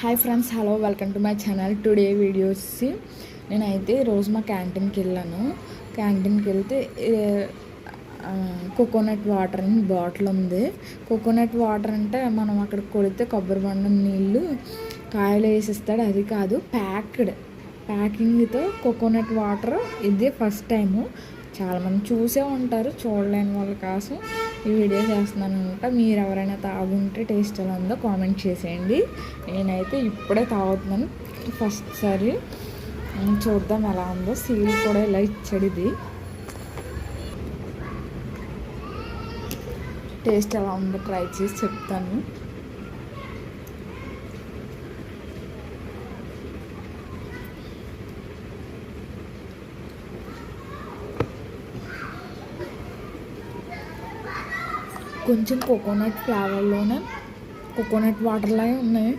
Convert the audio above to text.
Hi friends, hello, welcome to my channel. Today videos నేనైతే రోజు మా క్యాంటీన్కి వెళ్ళాను. క్యాంటీన్కి వెళ్తే కోకోనట్ వాటర్ అని బాటిల్ ఉంది. కోకోనట్ వాటర్ అంటే మనం అక్కడ కొడితే కొబ్బరి బండం నీళ్ళు కాయలు వేసిస్తాడు, అది కాదు, ప్యాకింగ్తో కోకోనట్ వాటర్. ఇది ఫస్ట్ టైము. చాలామంది చూసే ఉంటారు, చూడలేని వాళ్ళ కోసం ఈ వీడియో చేస్తున్నాను అనమాట. మీరు ఎవరైనా తాగుంటే టేస్ట్ ఎలా ఉందో కామెంట్ చేసేయండి. నేనైతే ఇప్పుడే తాగుతున్నాను ఫస్ట్ సారి. చూద్దాం ఎలా ఉందో. సీల్ కూడా ఇలా ఇచ్చాడు. ఇది టేస్ట్ ఎలా ఉందో ట్రై చేసి చెప్తాను. కొంచెం కోకోనట్ ఫ్లేవర్లోనే కోకోనట్ వాటర్లాగే ఉన్నాయి.